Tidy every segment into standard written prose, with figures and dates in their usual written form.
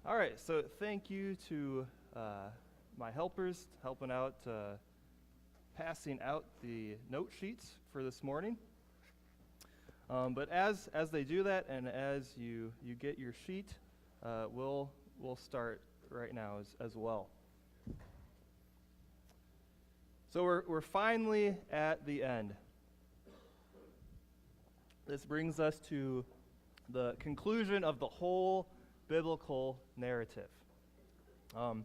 All right, so thank you to my helpers helping out, passing out the note sheets for this morning. But as they do that, and as you get your sheet, we'll start right now as well. So we're finally at the end. This brings us to the conclusion of the whole biblical narrative. And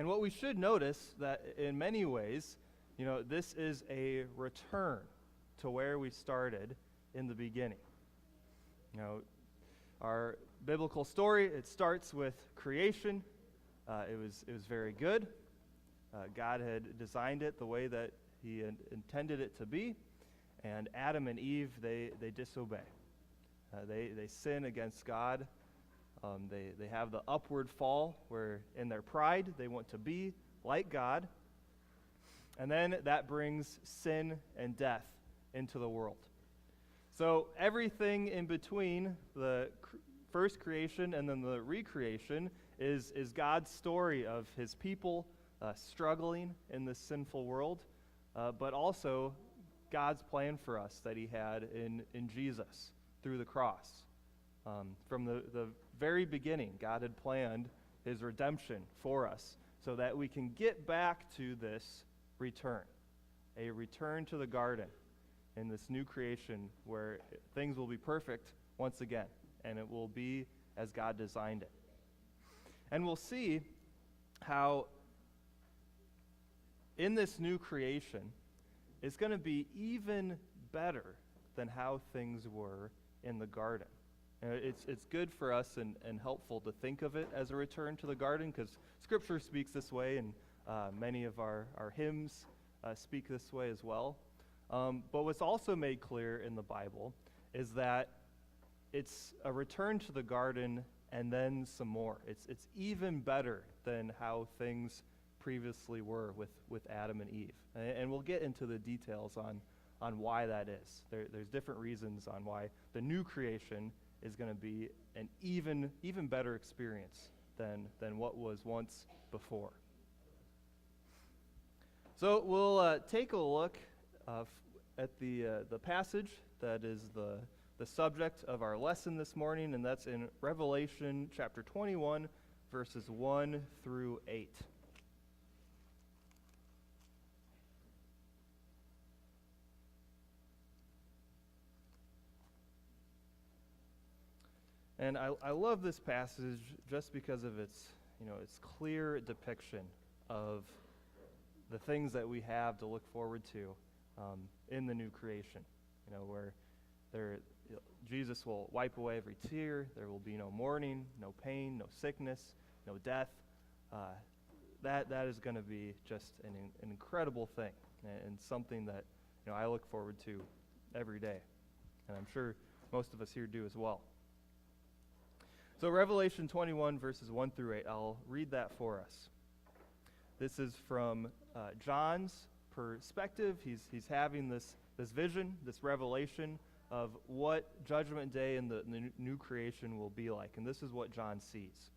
what we should notice that in many ways, this is a return to where we started in the beginning. Our biblical story, it starts with creation. It was very good. God had designed it the way that he intended it to be, and Adam and Eve, they disobey. They sin against God. They have the upward fall where in their pride they want to be like God. And then that brings sin and death into the world. So everything in between the first creation and then the recreation is God's story of his people struggling in this sinful world, but also God's plan for us that he had in Jesus through the cross. From the very beginning, God had planned his redemption for us so that we can get back to this return, a return to the garden in this new creation where things will be perfect once again, and it will be as God designed it. And we'll see how in this new creation, it's going to be even better than how things were in the garden. It's good for us and helpful to think of it as a return to the garden because Scripture speaks this way, and many of our hymns speak this way as well. But what's also made clear in the Bible is that it's a return to the garden and then some more. It's even better than how things previously were with Adam and Eve. And we'll get into the details on why that is. There's different reasons on why the new creation is going to be an even better experience than what was once before. So we'll take a look at the passage that is the subject of our lesson this morning, and that's in Revelation chapter 21, verses 1 through 8. And I love this passage just because of its clear depiction of the things that we have to look forward to in the new creation. Where Jesus will wipe away every tear. There will be no mourning, no pain, no sickness, no death. That is going to be just an incredible thing and something that I look forward to every day, and I'm sure most of us here do as well. So Revelation 21, verses 1 through 8, I'll read that for us. This is from John's perspective. He's having this vision, this revelation of what Judgment Day and the new creation will be like. And this is what John sees.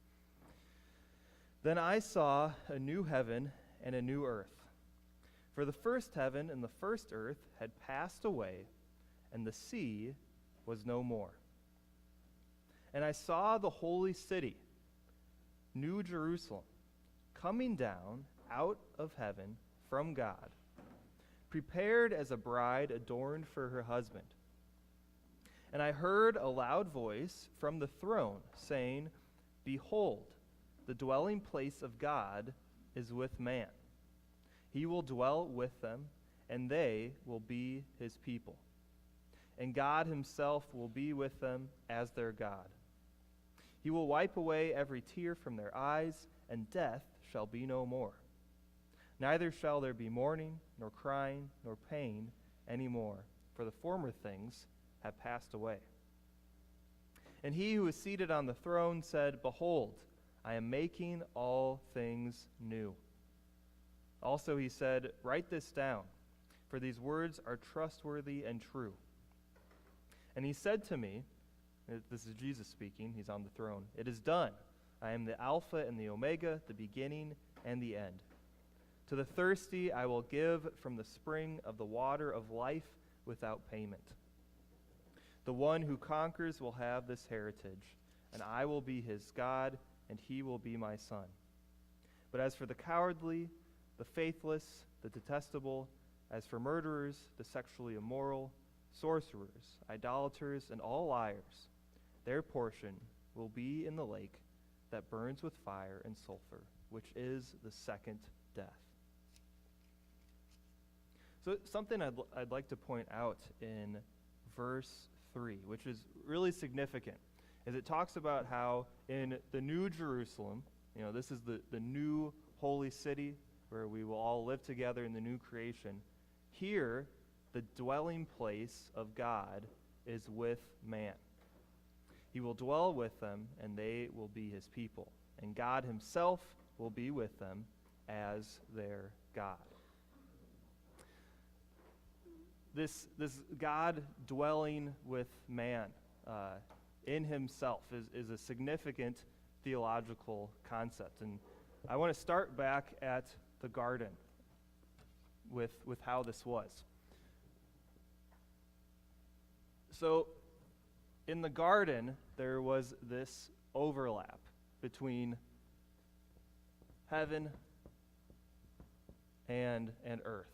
Then I saw a new heaven and a new earth. For the first heaven and the first earth had passed away, and the sea was no more. And I saw the holy city, New Jerusalem, coming down out of heaven from God, prepared as a bride adorned for her husband. And I heard a loud voice from the throne saying, "Behold, the dwelling place of God is with man. He will dwell with them, and they will be his people. And God himself will be with them as their God. He will wipe away every tear from their eyes, and death shall be no more. Neither shall there be mourning, nor crying, nor pain any more, for the former things have passed away." And he who was seated on the throne said, "Behold, I am making all things new." Also he said, "Write this down, for these words are trustworthy and true." And he said to me, this is Jesus speaking, he's on the throne, "It is done. I am the Alpha and the Omega, the beginning and the end. To the thirsty I will give from the spring of the water of life without payment. The one who conquers will have this heritage, and I will be his God, and he will be my son. But as for the cowardly, the faithless, the detestable, as for murderers, the sexually immoral, sorcerers, idolaters, and all liars, their portion will be in the lake that burns with fire and sulfur, which is the second death. So something I'd like to point out in verse 3, which is really significant, is it talks about how in the New Jerusalem, this is the new holy city where we will all live together in the new creation. Here, the dwelling place of God is with man. He will dwell with them, and they will be his people. And God himself will be with them as their God. This God dwelling with man in himself is a significant theological concept. And I want to start back at the garden with how this was. So in the garden, there was this overlap between heaven and earth.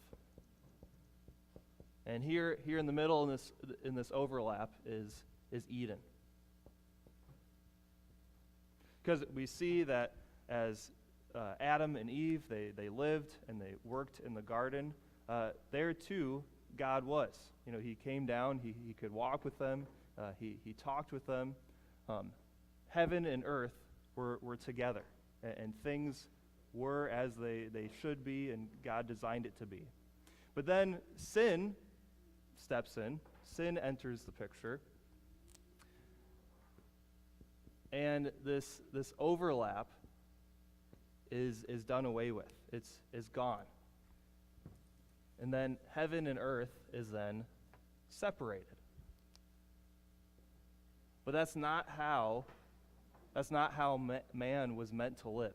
And here in the middle in this overlap is Eden. Because we see that as Adam and Eve, they lived and they worked in the garden, there too God was. He came down, he could walk with them, he talked with them. Heaven and earth were together, and things were as they should be, and God designed it to be. But then sin steps in, sin enters the picture, and this overlap is done away with. It's gone. And then heaven and earth is then separated. But that's not how man was meant to live.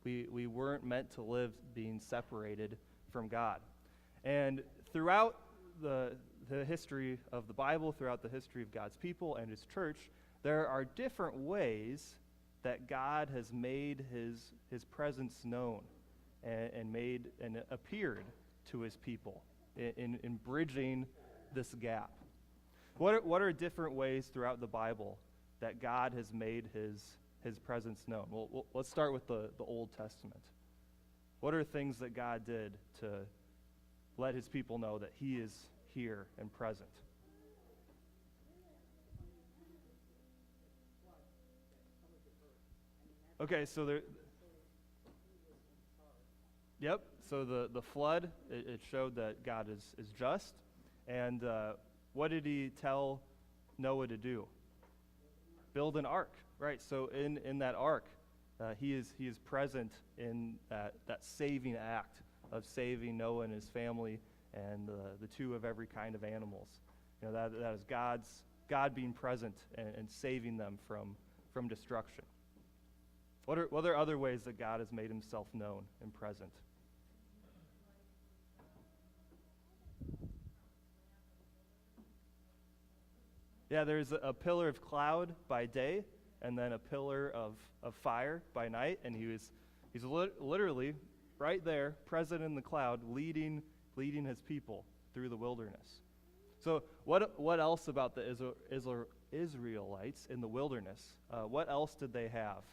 We weren't meant to live being separated from God. And throughout the history of the Bible, throughout the history of God's people and his church, there are different ways that God has made his presence known and appeared to his people in bridging this gap. What are different ways throughout the Bible that God has made his presence known? Well, let's start with the Old Testament. What are things that God did to let his people know that he is here and present? Okay, so yep, so the flood, it showed that God is just. And what did he tell Noah to do? Build an ark, right? So in that ark, he is present in that saving act of saving Noah and his family and the two of every kind of animals. That is God being present and saving them from destruction. What are other ways that God has made himself known and present? Yeah, there's a pillar of cloud by day and then a pillar of fire by night, and he's literally right there, present in the cloud, leading his people through the wilderness. So what else about the Israelites in the wilderness? What else did they have?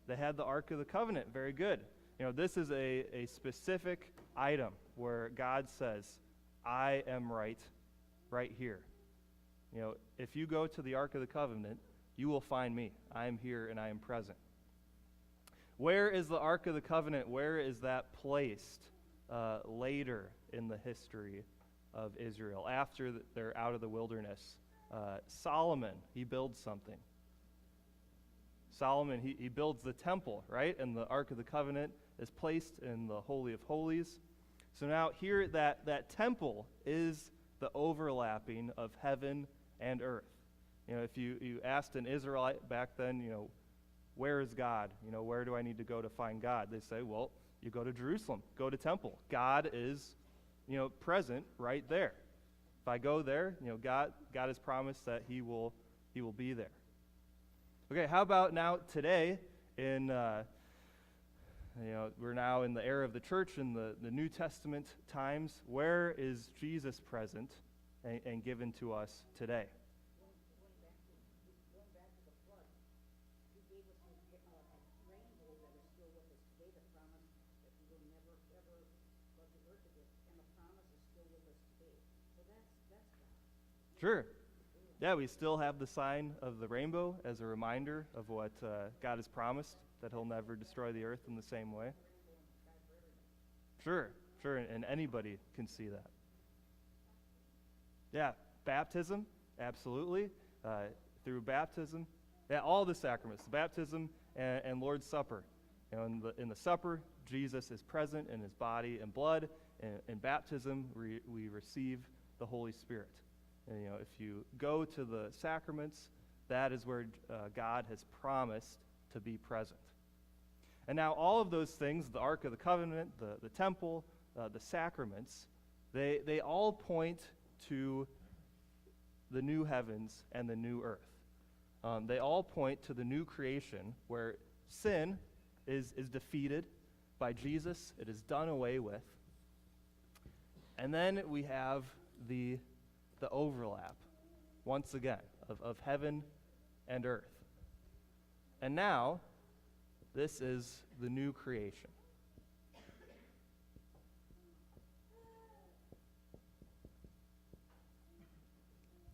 They had the Ark of the Covenant. Very good. This is a specific item where God says, I am right here. If you go to the Ark of the Covenant, you will find me. I am here and I am present. Where is the Ark of the Covenant? Where is that placed later in the history of Israel, after they're out of the wilderness? Solomon, he builds something. Solomon, he builds the temple, right? And the Ark of the Covenant is placed in the Holy of Holies. So now here that temple is the overlapping of heaven and earth. If you asked an Israelite back then, where is God? Where do I need to go to find God? They say, well, you go to Jerusalem, go to temple. God is, present right there. If I go there, God has promised that He will be there. Okay, how about now today in, we're now in the era of the church in the New Testament times. Where is Jesus present and given to us today? Going back to the flood, He gave us a rainbow that is still with us today, the promise that He will never, ever flood the earth again, and the promise is still with us today. So that's God. Sure. Yeah, we still have the sign of the rainbow as a reminder of what God has promised, that He'll never destroy the earth in the same way. Sure, and anybody can see that. Yeah, baptism, absolutely. Through baptism, all the sacraments, baptism and Lord's Supper. In the supper, Jesus is present in His body and blood. In baptism, we receive the Holy Spirit. And, if you go to the sacraments, that is where God has promised to be present. And now all of those things, the Ark of the Covenant, the temple, the sacraments, they all point to the new heavens and the new earth. They all point to the new creation where sin is defeated by Jesus. It is done away with. And then we have the overlap, once again, of heaven and earth. And now, this is the new creation.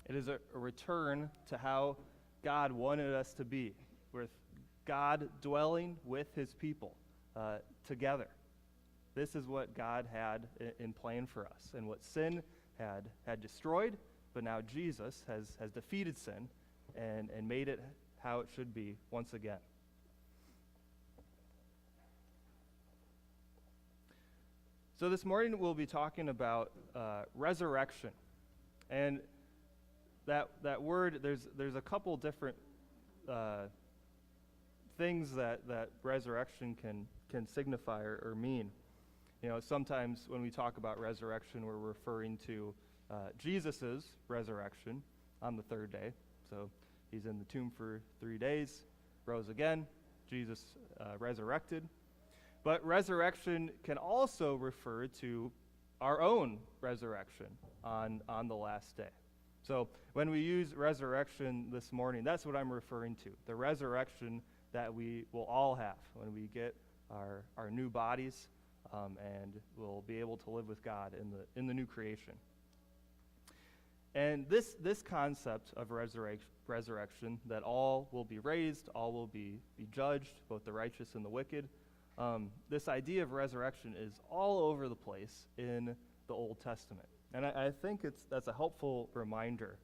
It is a return to how God wanted us to be, with God dwelling with His people together. This is what God had in plan for us, and what sin had destroyed, but now Jesus has defeated sin and made it how it should be once again. So this morning we'll be talking about resurrection, and that word, there's a couple different things that resurrection can signify or mean. Sometimes when we talk about resurrection, we're referring to Jesus' resurrection on the third day. So He's in the tomb for 3 days, rose again, Jesus resurrected. But resurrection can also refer to our own resurrection on the last day. So when we use resurrection this morning, that's what I'm referring to, the resurrection that we will all have when we get our new bodies, and we'll be able to live with God in the new creation. And this concept of resurrection, that all will be raised, all will be judged, both the righteous and the wicked, this idea of resurrection is all over the place in the Old Testament. And I think that's a helpful reminder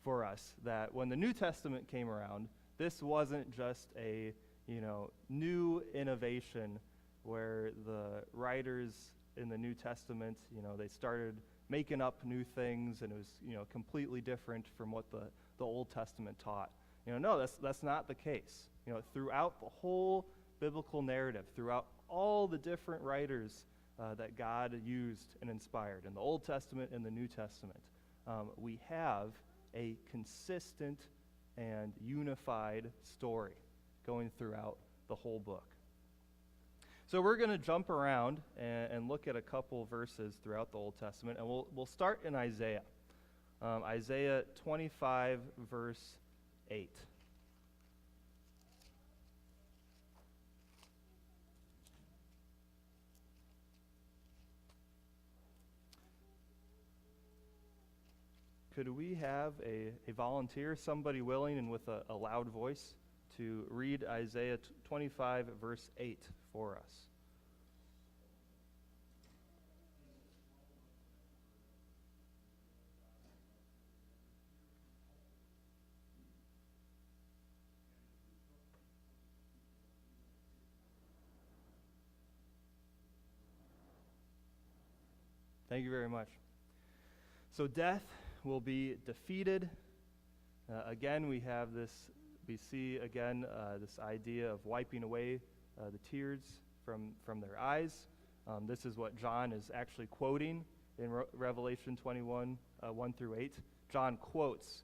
for us that when the New Testament came around, this wasn't just a new innovation where the writers in the New Testament, they started making up new things, and it was completely different from what the Old Testament taught. No, that's not the case. Throughout the whole biblical narrative, throughout all the different writers that God used and inspired in the Old Testament and the New Testament, we have a consistent and unified story going throughout the whole book. So we're going to jump around and look at a couple verses throughout the Old Testament, and we'll start in Isaiah. Isaiah 25, verse 8. Could we have a volunteer, somebody willing and with a loud voice, to read Isaiah 25, verse 8 for us? Thank you very much. So death will be defeated. Again, we have this We see, again, this idea of wiping away the tears from their eyes. This is what John is actually quoting in Revelation 21, 1 through 8. John quotes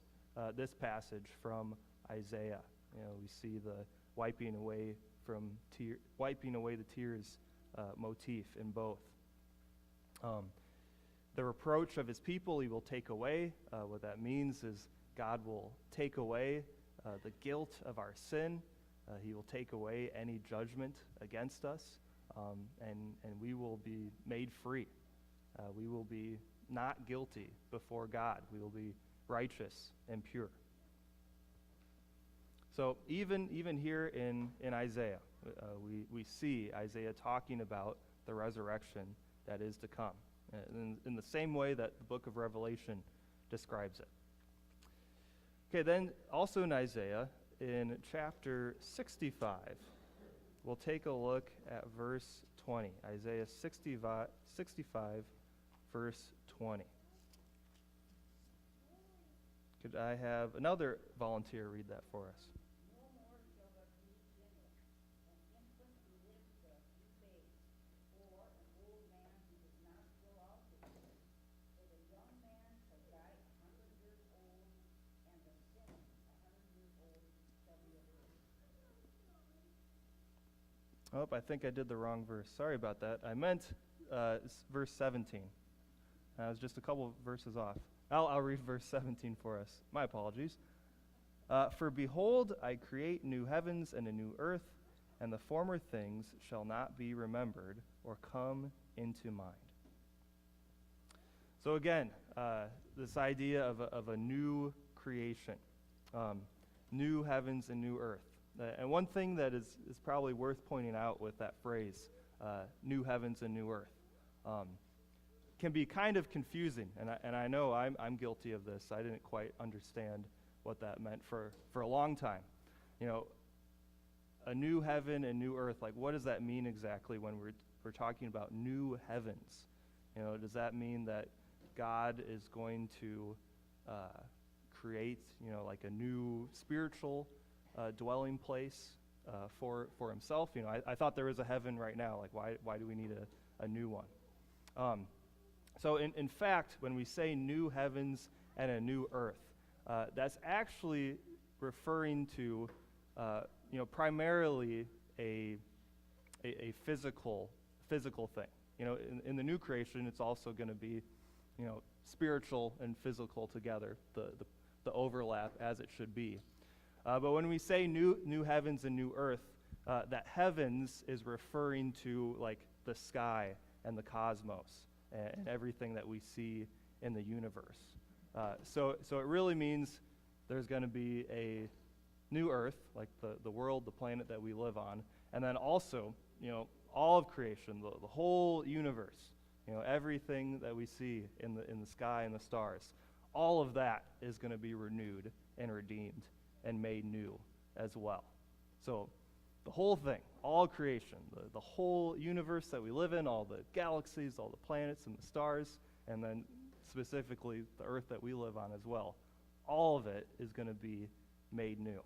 this passage from Isaiah. We see the wiping away the tears motif in both. The reproach of his people he will take away. What that means is God will take away the guilt of our sin. He will take away any judgment against us, and we will be made free. We will be not guilty before God. We will be righteous and pure. So even here in Isaiah, we see Isaiah talking about the resurrection that is to come, in the same way that the book of Revelation describes it. Okay, then also in Isaiah, in chapter 65, we'll take a look at verse 20. Isaiah 65, verse 20. Could I have another volunteer read that for us? No more shall the grief kindle, an infant who lives to be babes, or an old man who does not go out to them. For the young man shall die 100 years old, and the sinner 100 years old shall be averted. Oh, I think I did the wrong verse. Sorry about that. I meant verse 17. I was just a couple verses off. I'll read verse 17 for us. My apologies. For behold, I create new heavens and a new earth, and the former things shall not be remembered or come into mind. So again, this idea of a new creation, new heavens and new earth. And one thing that is probably worth pointing out with that phrase, new heavens and new earth, can be kind of confusing, and I know I'm guilty of this. I didn't quite understand what that meant for a long time. A new heaven and new earth, like what does that mean exactly when we're talking about new heavens? Does that mean that God is going to create, like a new spiritual dwelling place for himself? I thought there was a heaven right now. Like why do we need a new one? So in fact, when we say new heavens and a new earth, that's actually referring to primarily a physical thing. In the new creation, it's also going to be spiritual and physical together, the overlap as it should be. But when we say new heavens and new earth, that heavens is referring to like the sky and the cosmos and everything that we see in the universe. So it really means there's going to be a new earth, like the world, the planet that we live on, and then also, all of creation, the whole universe, everything that we see in the sky and the stars, all of that is going to be renewed and redeemed and made new as well. So the whole thing, all creation, the whole universe that we live in, all the galaxies, all the planets and the stars, and then specifically the earth that we live on as well, all of it is going to be made new.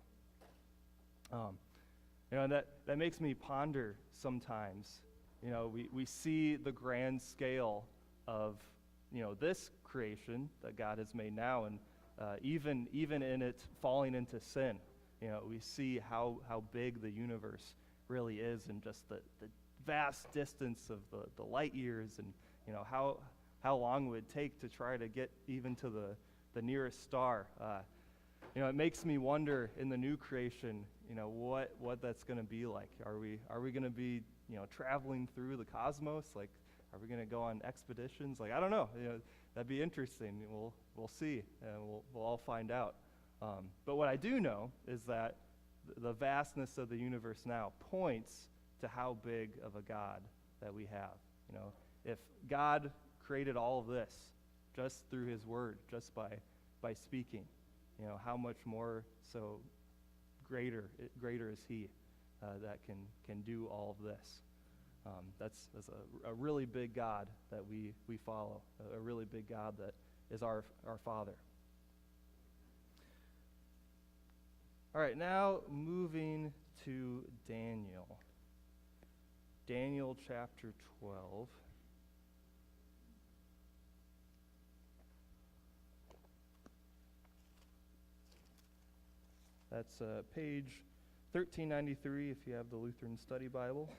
And that makes me ponder sometimes. We see the grand scale of this creation that God has made now, and even in it falling into sin. We see how big the universe really is, and just the vast distance of the light years, and how long it would take to try to get even to the nearest star. It makes me wonder in the new creation, what that's going to be like. Are we going to be traveling through the cosmos? Like, are we going to go on expeditions? Like, I don't know. That'd be interesting. We'll see, and we'll all find out. But what I do know is that the vastness of the universe now points to how big of a God that we have. If God created all of this just through his word, just by speaking, how much more so greater is he that can do all of this. That's a really big God that we follow, a really big God that is our Father. All right, now moving to Daniel. Daniel chapter 12. That's page 1393 if you have the Lutheran Study Bible.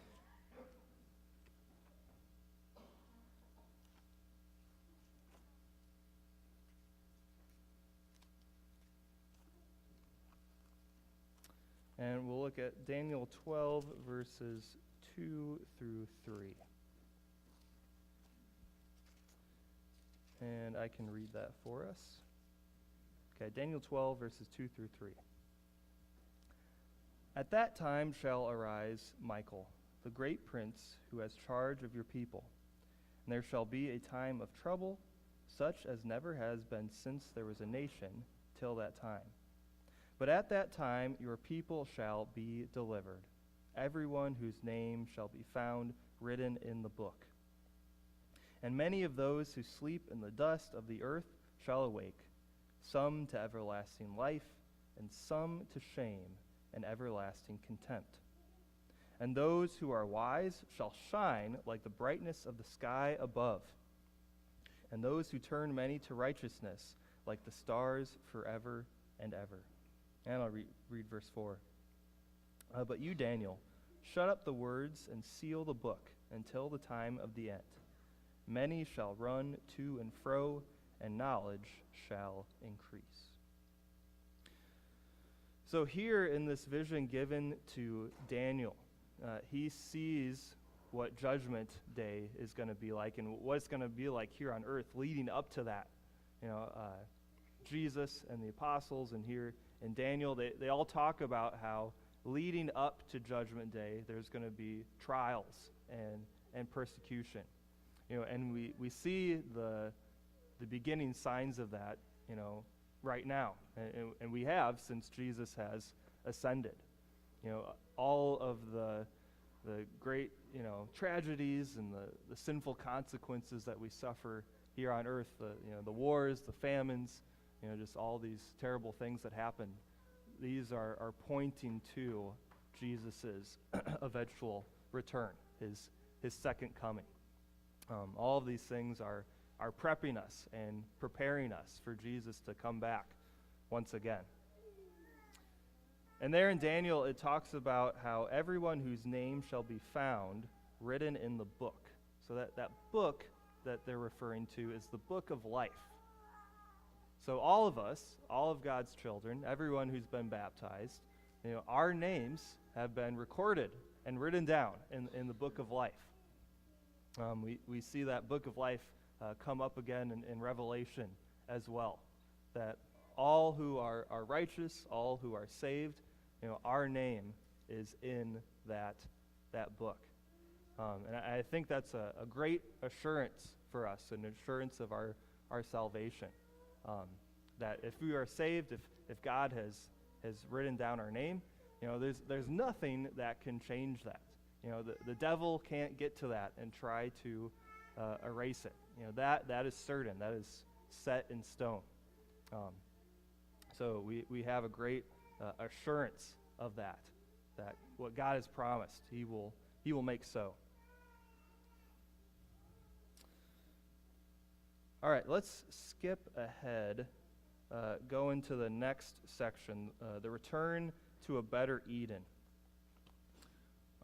And we'll look at Daniel 12, verses 2 through 3. And I can read that for us. Okay, Daniel 12, verses 2 through 3. At that time shall arise Michael, the great prince, who has charge of your people. And there shall be a time of trouble, such as never has been since there was a nation, till that time. But at that time your people shall be delivered, everyone whose name shall be found written in the book. And many of those who sleep in the dust of the earth shall awake, some to everlasting life, and some to shame and everlasting contempt. And those who are wise shall shine like the brightness of the sky above, and those who turn many to righteousness like the stars forever and ever. And I'll read verse 4. But you, Daniel, shut up the words and seal the book until the time of the end. Many shall run to and fro, and knowledge shall increase. So here in this vision given to Daniel, he sees what Judgment Day is going to be like and what it's going to be like here on earth leading up to that. Jesus and the apostles and here in Daniel, they all talk about how leading up to Judgment Day, there's going to be trials and persecution. And we see the beginning signs of that, right now. And we have since Jesus has ascended. All of the great, tragedies and the sinful consequences that we suffer here on earth, the wars, the famines, just all these terrible things that happen. These are pointing to Jesus' eventual return, his second coming. All of these things are prepping us and preparing us for Jesus to come back once again. And there in Daniel, it talks about how everyone whose name shall be found written in the book. So that book that they're referring to is the book of life. So all of us, all of God's children, everyone who's been baptized, our names have been recorded and written down in the book of life. We see that book of life come up again in Revelation as well, that all who are righteous, all who are saved, our name is in that book. And I think that's a great assurance for us, an assurance of our salvation. That if we are saved, if God has written down our name, there's nothing that can change that. The devil can't get to that and try to erase it. That is certain. That is set in stone. So we have a great assurance of that what God has promised, He will make so. All right, let's skip ahead, go into the next section, the return to a better Eden.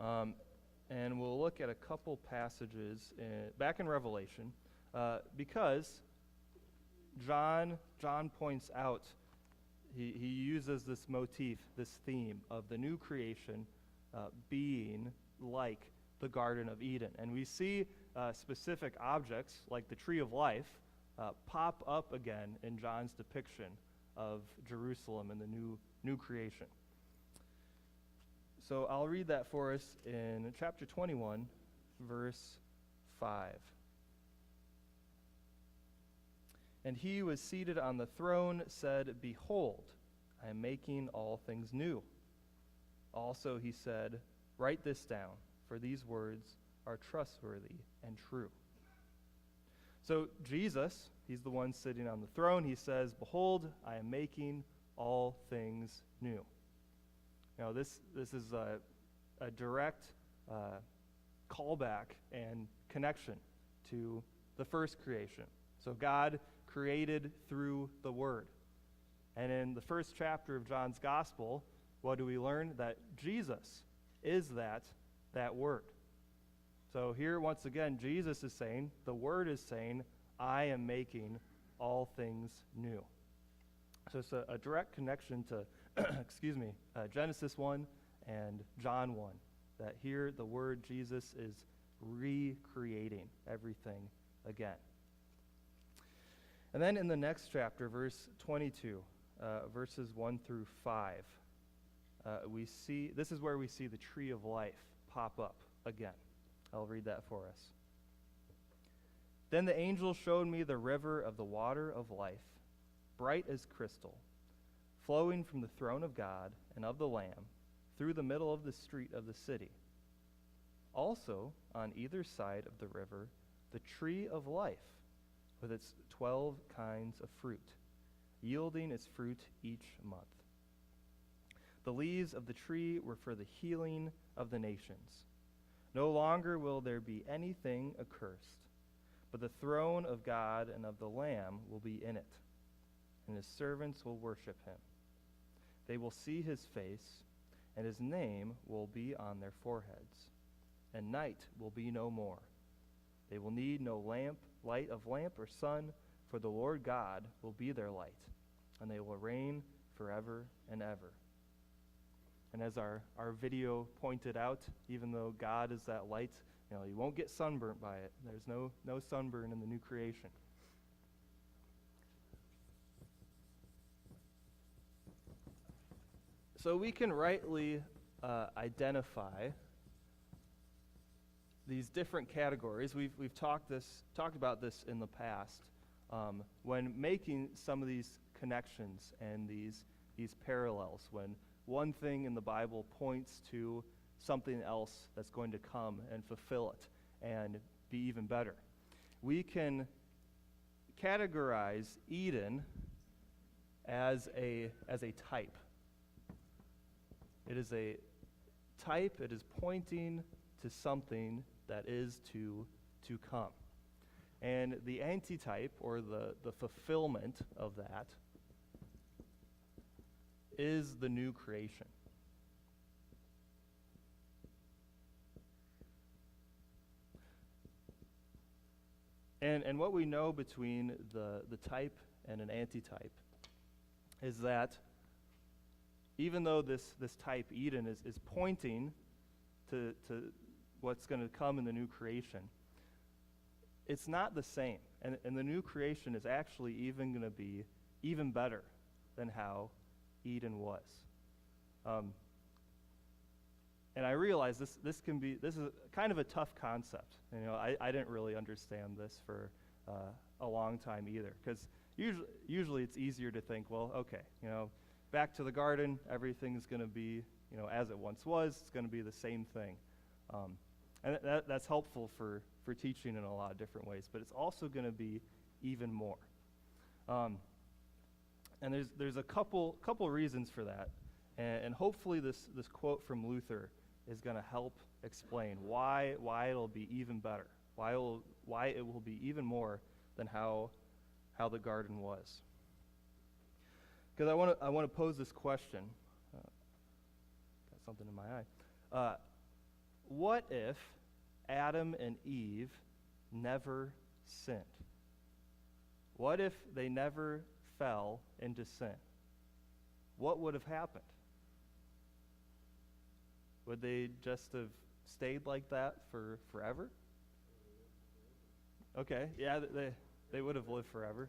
And we'll look at a couple passages back in Revelation, because John points out, he uses this motif, this theme of the new creation being like the Garden of Eden. And we see specific objects like the tree of life pop up again in John's depiction of Jerusalem and the new creation. So I'll read that for us in chapter 21, verse 5. And he who was seated on the throne said, "Behold, I am making all things new." Also he said, "Write this down, for these words are trustworthy and true." So Jesus, he's the one sitting on the throne. He says, "Behold, I am making all things new." This is a direct callback and connection to the first creation. So God created through the Word. And in the first chapter of John's Gospel, what do we learn? That Jesus is that Word. So here, once again, Jesus is saying, the Word is saying, I am making all things new. So it's a direct connection to, Genesis 1 and John 1, that here the Word Jesus is recreating everything again. And then in the next chapter, verse 22, verses 1 through 5, this is where we see the tree of life pop up again. I'll read that for us. Then the angel showed me the river of the water of life, bright as crystal, flowing from the throne of God and of the Lamb through the middle of the street of the city. Also, on either side of the river, the tree of life, with its 12 kinds of fruit, yielding its fruit each month. The leaves of the tree were for the healing of the nations. No longer will there be anything accursed, but the throne of God and of the Lamb will be in it, and his servants will worship him. They will see his face, and his name will be on their foreheads, and night will be no more. They will need no light of lamp or sun, for the Lord God will be their light, and they will reign forever and ever. And as our video pointed out, even though God is that light, you won't get sunburnt by it. There's no sunburn in the new creation. So we can rightly identify these different categories. We've talked about this in the past when making some of these connections and these parallels. When one thing in the Bible points to something else that's going to come and fulfill it and be even better. We can categorize Eden as a type. It is a type. It is pointing to something that is to come. And the antitype, or the fulfillment of that, is the new creation. And what we know between the type and an antitype is that even though this type, Eden, is pointing to what's going to come in the new creation, it's not the same. And the new creation is actually even going to be even better than how Eden was. And I realize this is kind of a tough concept. I didn't really understand this for a long time either, because usually it's easier to think, well, okay, back to the garden, everything's going to be, as it once was. It's going to be the same thing. And that's helpful for teaching in a lot of different ways, but it's also going to be even more. And there's a couple reasons for that, and hopefully this quote from Luther is going to help explain why it'll be even better, why it will be even more than how the garden was. Because I want to pose this question. Got something in my eye. What if Adam and Eve never sinned? What if they never fell into sin? What would have happened? Would they just have stayed like that for forever? Okay, yeah, they would have lived forever.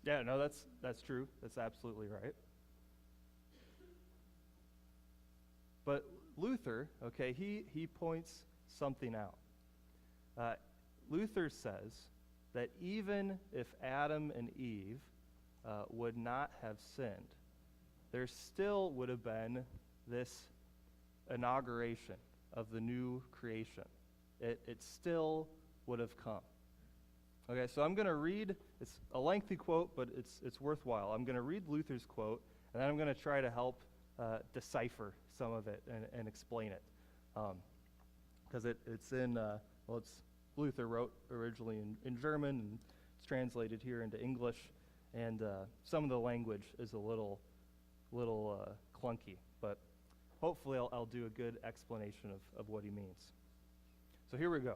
Yeah, no, that's true. That's absolutely right. But Luther, okay, he points something out. Luther says that even if Adam and Eve would not have sinned, there still would have been this inauguration of the new creation. It still would have come. Okay, so I'm going to read, it's a lengthy quote, but it's worthwhile. I'm going to read Luther's quote, and then I'm going to try to help decipher some of it and explain it. Because it's in, it's Luther wrote originally in German, and it's translated here into English, and some of the language is a little clunky, but hopefully I'll do a good explanation of what he means. So here we go.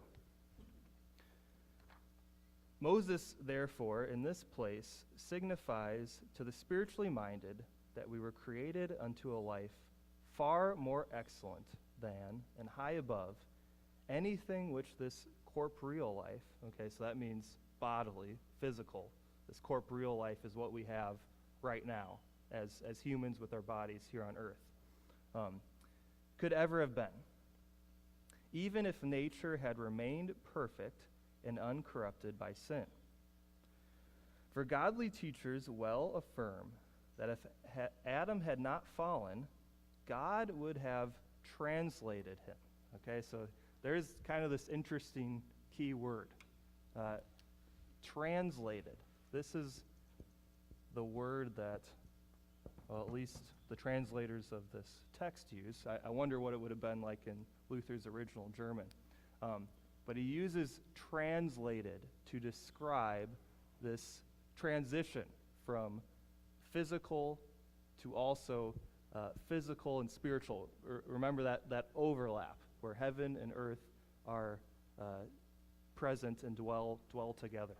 Moses, therefore, in this place, signifies to the spiritually minded that we were created unto a life far more excellent than and high above anything which this corporeal life, okay, so that means bodily, physical. This corporeal life is what we have right now as humans with our bodies here on earth, could ever have been. Even if nature had remained perfect and uncorrupted by sin. For godly teachers well affirm that if Adam had not fallen, God would have translated him. Okay, so there's kind of this interesting key word, translated. This is the word that, well, at least the translators of this text use. I wonder what it would have been like in Luther's original German. But he uses translated to describe this transition from physical to also physical and spiritual. Remember that overlap where heaven and earth are present and dwell together.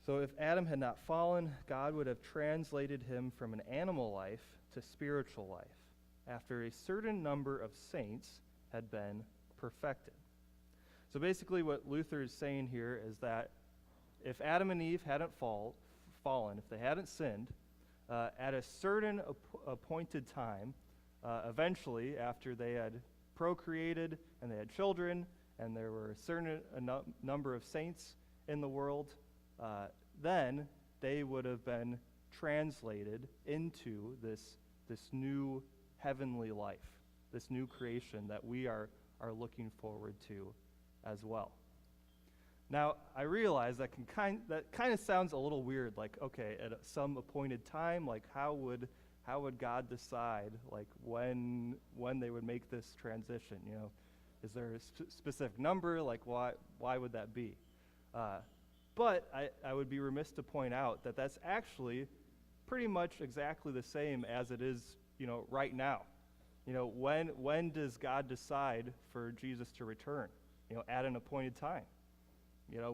So if Adam had not fallen, God would have translated him from an animal life to spiritual life, after a certain number of saints had been perfected. So basically what Luther is saying here is that if Adam and Eve hadn't fallen, if they hadn't sinned, at a certain appointed time, eventually after they had procreated and they had children and there were a certain number of saints in the world, then they would have been translated into this new heavenly life, this new creation that we are looking forward to as well. Now, I realize that kind of sounds a little weird, like, okay, at some appointed time, like how would God decide like when they would make this transition? You know, is there a specific number? Like why would that be? But I would be remiss to point out that that's actually pretty much exactly the same as it is, right now. When does God decide for Jesus to return? At an appointed time.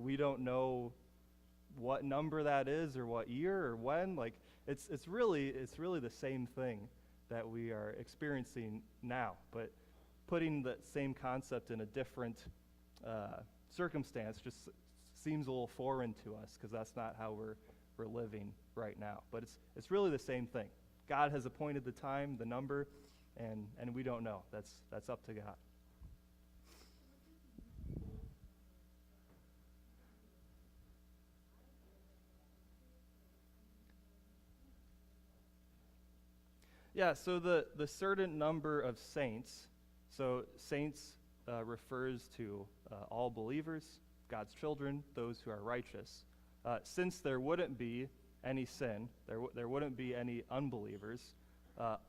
We don't know what number that is or what year or when. Like it's really the same thing that we are experiencing now, but putting that same concept in a different circumstance just seems a little foreign to us because that's not how we're living right now. But it's really the same thing. God has appointed the time, the number, and we don't know. That's up to God. Yeah, so the certain number of saints, so saints refers to all believers, God's children, those who are righteous. Since there wouldn't be any sin, there wouldn't be any unbelievers,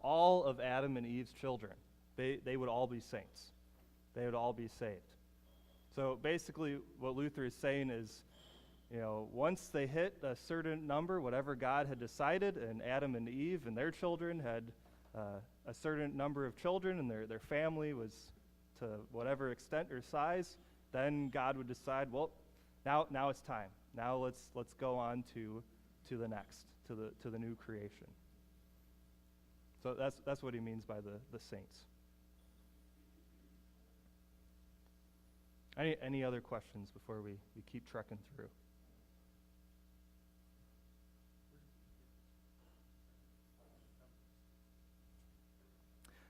all of Adam and Eve's children, they would all be saints. They would all be saved. So basically what Luther is saying is, once they hit a certain number, whatever God had decided, and Adam and Eve and their children had a certain number of children, and their family was to whatever extent or size, then God would decide, well, now it's time. Now let's go on to the next, to the new creation. So that's what he means by the saints. Any other questions before we keep trekking through?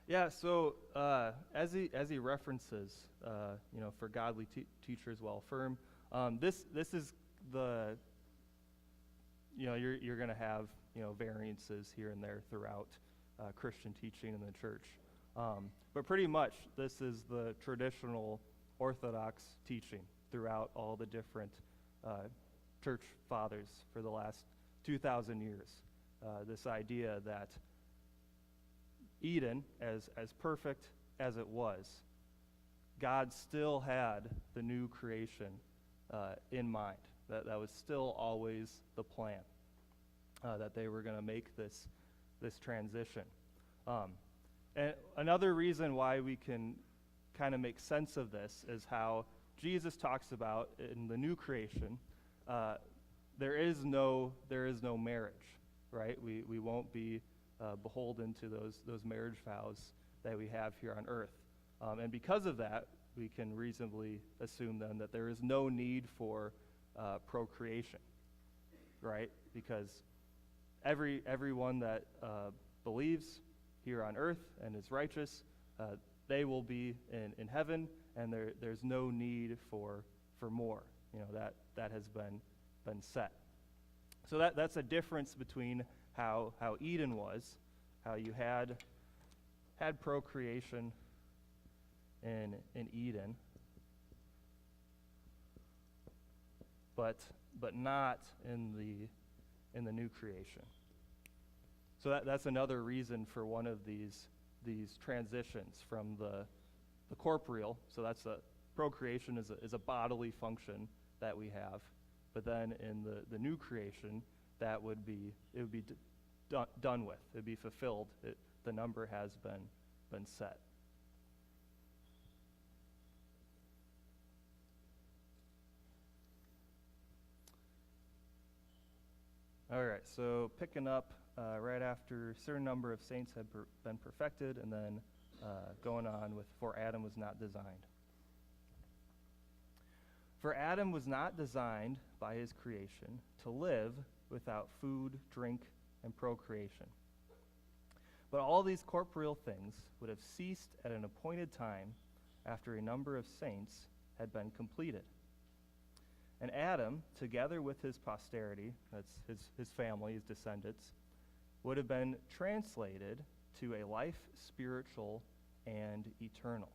Yeah, so as he references, for godly teachers well affirm, this is the, you're going to have, variances here and there throughout Christian teaching in the church. But pretty much this is the traditional orthodox teaching throughout all the different church fathers for the last 2,000 years. This idea that Eden, as perfect as it was, God still had the new creation in mind. That was still always the plan, that they were going to make this transition. And another reason why we can kind of make sense of this is how Jesus talks about in the new creation, there is no marriage, right? We won't be beholden to those marriage vows that we have here on earth. And because of that, we can reasonably assume then that there is no need for procreation, right? Because everyone that believes here on earth and is righteous, they will be in heaven, and there's no need for more. That has been set. So that's a difference between how Eden was, how you had procreation in Eden, but not in the new creation. So that's another reason for one of these transitions from the corporeal. So that's procreation is a bodily function that we have, but then in the new creation, it would be done with. It would be fulfilled. The number has been set. All right, so picking up right after a certain number of saints had been perfected, and then going on with, for Adam was not designed. For Adam was not designed by his creation to live without food, drink, and procreation. But all these corporeal things would have ceased at an appointed time after a number of saints had been completed. And Adam, together with his posterity, that's his family, his descendants, would have been translated to a life spiritual and eternal.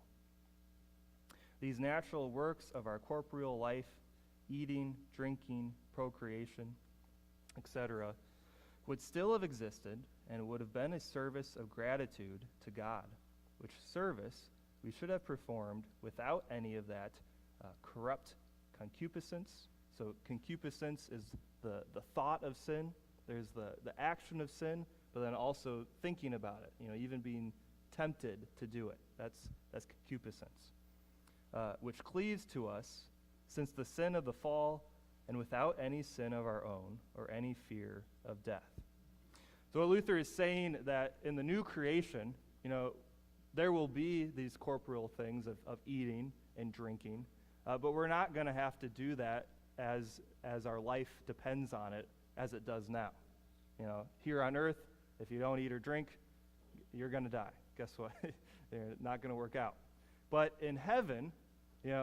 These natural works of our corporeal life, eating, drinking, procreation, etc., would still have existed and would have been a service of gratitude to God, which service we should have performed without any of that corrupt concupiscence. So concupiscence is the thought of sin. There's the action of sin, but then also thinking about it, even being tempted to do it. That's concupiscence, which cleaves to us since the sin of the fall, and without any sin of our own or any fear of death. So what Luther is saying that in the new creation, there will be these corporeal things of eating and drinking, but we're not going to have to do that as our life depends on it, as it does now. Here on earth, if you don't eat or drink, you're going to die. Guess what? They're not going to work out. But in heaven,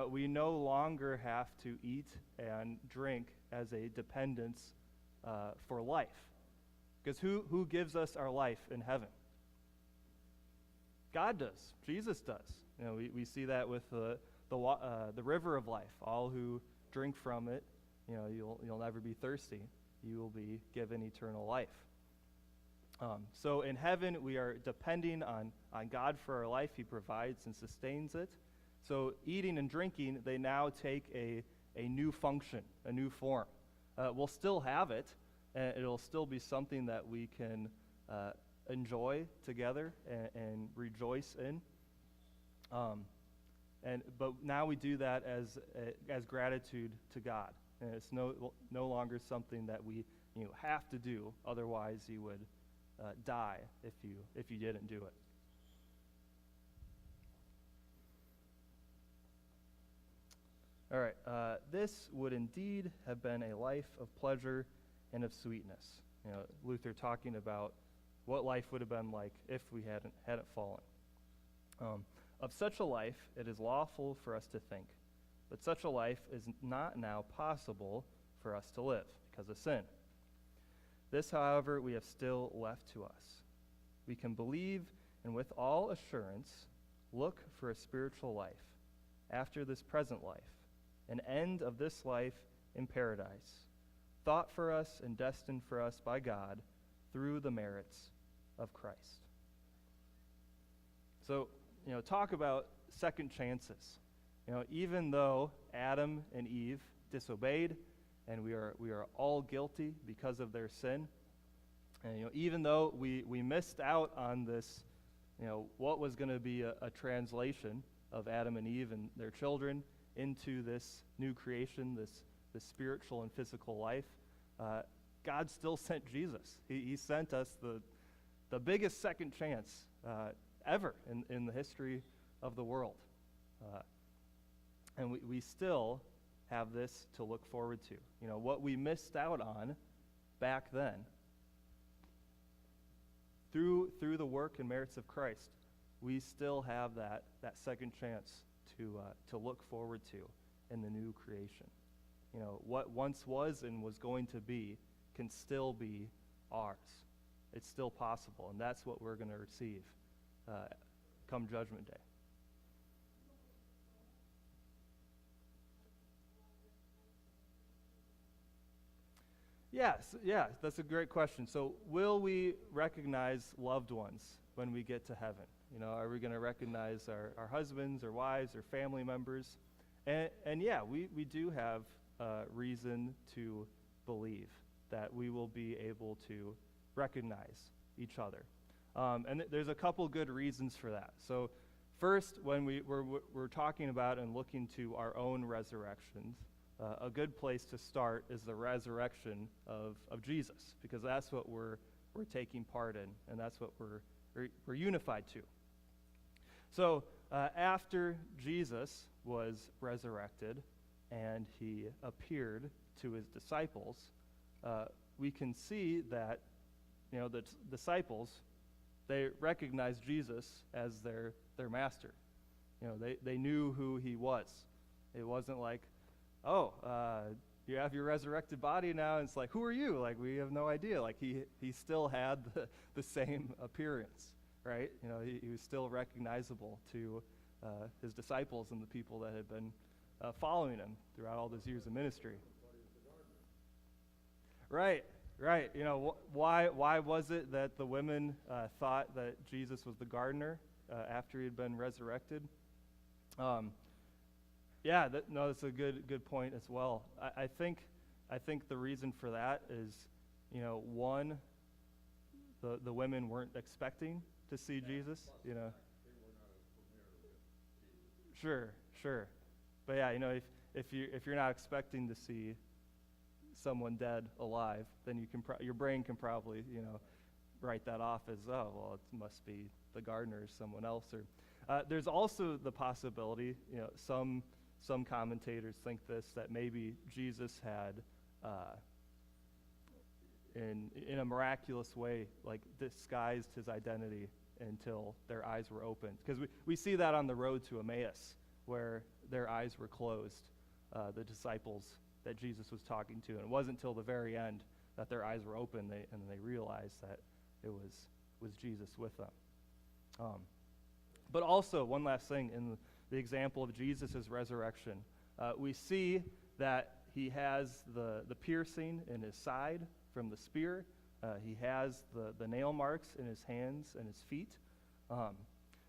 we no longer have to eat and drink as a dependence for life. Because who gives us our life in heaven? God does. Jesus does. We see that with the river of life. All who drink from it, you'll never be thirsty. You will be given eternal life. So in heaven, we are depending on God for our life. He provides and sustains it. So eating and drinking, they now take a new function, a new form. We'll still have it, and it'll still be something that we can enjoy together and rejoice in. But now we do that as gratitude to God, and it's no longer something that we have to do. Otherwise, you would die if you didn't do it. All right, this would indeed have been a life of pleasure and of sweetness. Luther talking about what life would have been like if we hadn't fallen. Of such a life, it is lawful for us to think, but such a life is not now possible for us to live because of sin. This, however, we have still left to us. We can believe and with all assurance look for a spiritual life, after this present life, an end of this life in paradise, thought for us and destined for us by God through the merits of Christ. So, talk about second chances. Even though Adam and Eve disobeyed, and we are all guilty because of their sin, and even though we missed out on this, what was going to be a translation of Adam and Eve and their children into this new creation, this spiritual and physical life, God still sent Jesus. He sent us the biggest second chance ever in the history of the world. And we still have this to look forward to. What we missed out on back then, through the work and merits of Christ, we still have that second chance to look forward to in the new creation. What once was and was going to be can still be ours. It's still possible, and that's what we're going to receive come Judgment Day. Yes, that's a great question. So will we recognize loved ones when we get to heaven? Are we going to recognize our husbands or wives or family members? And yeah, we do have reason to believe that we will be able to recognize each other. And there's a couple good reasons for that. So first, when we're talking about and looking to our own resurrections, a good place to start is the resurrection of Jesus, because that's what we're taking part in, and that's what we're unified to. So after Jesus was resurrected and he appeared to his disciples, we can see that the disciples, they recognized Jesus as their master. They knew who he was. It wasn't like, you have your resurrected body now, and it's like, who are you? Like, we have no idea. Like, he still had the same appearance, right? He was still recognizable to his disciples and the people that had been following him throughout all those years of ministry. Right. Why was it that the women thought that Jesus was the gardener after he had been resurrected? That's a good point as well. I think the reason for that is, one, the women weren't expecting to see Jesus. They were not as familiar with Jesus. Sure. But yeah, if you're not expecting to see someone dead alive, then your brain can probably write that off as, it must be the gardener or someone else. Or there's also the possibility, some commentators think that maybe Jesus had in a miraculous way disguised his identity until their eyes were opened, because we see that on the road to Emmaus, where their eyes were closed, the disciples that Jesus was talking to, and it wasn't until the very end that their eyes were open and they realized that it was Jesus with them. But also, one last thing, in the example of Jesus' resurrection, we see that he has the piercing in his side from the spear. He has the nail marks in his hands and his feet.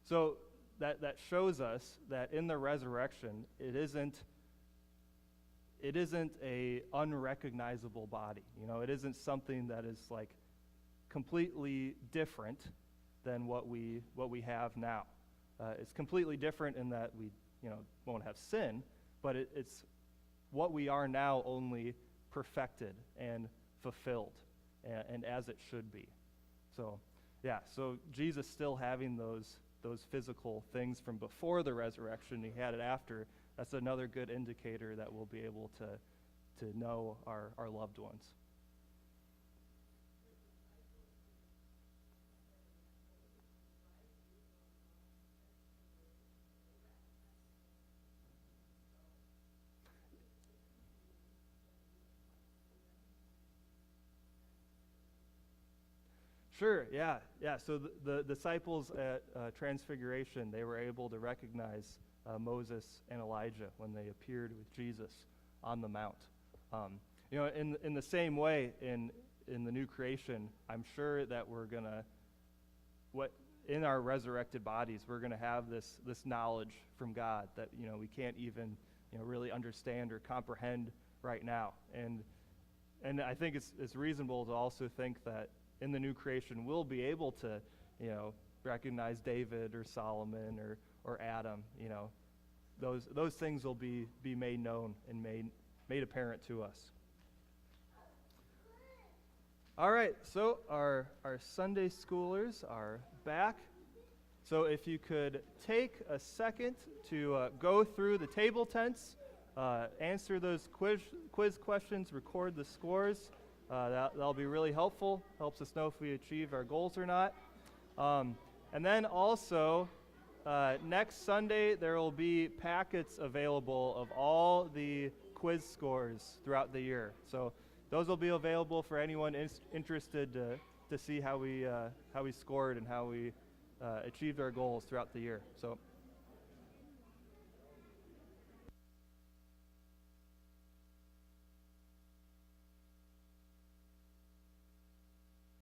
So that shows us that in the resurrection, it isn't a unrecognizable body. It isn't something that is completely different than what we have now. It's completely different in that we won't have sin, but it's what we are now, only perfected and fulfilled and as it should be. So Jesus still having those physical things from before the resurrection, he had it after. That's another good indicator that we'll be able to know our loved ones. Sure, yeah. So the disciples at Transfiguration, they were able to recognize Moses and Elijah when they appeared with Jesus on the mount. In the same way, in the new creation, I'm sure that we're gonna, in our resurrected bodies, we're gonna have this knowledge from God that we can't even really understand or comprehend right now. And I think it's reasonable to also think that in the new creation we'll be able to recognize David or Solomon or Adam. Those things will be made known and made apparent to us. All right, so our Sunday schoolers are back. So if you could take a second to go through the table tents, answer those quiz questions, record the scores. That'll be really helpful. Helps us know if we achieve our goals or not. And then also, next Sunday, there will be packets available of all the quiz scores throughout the year. So those will be available for anyone interested to see how we scored and how we achieved our goals throughout the year. So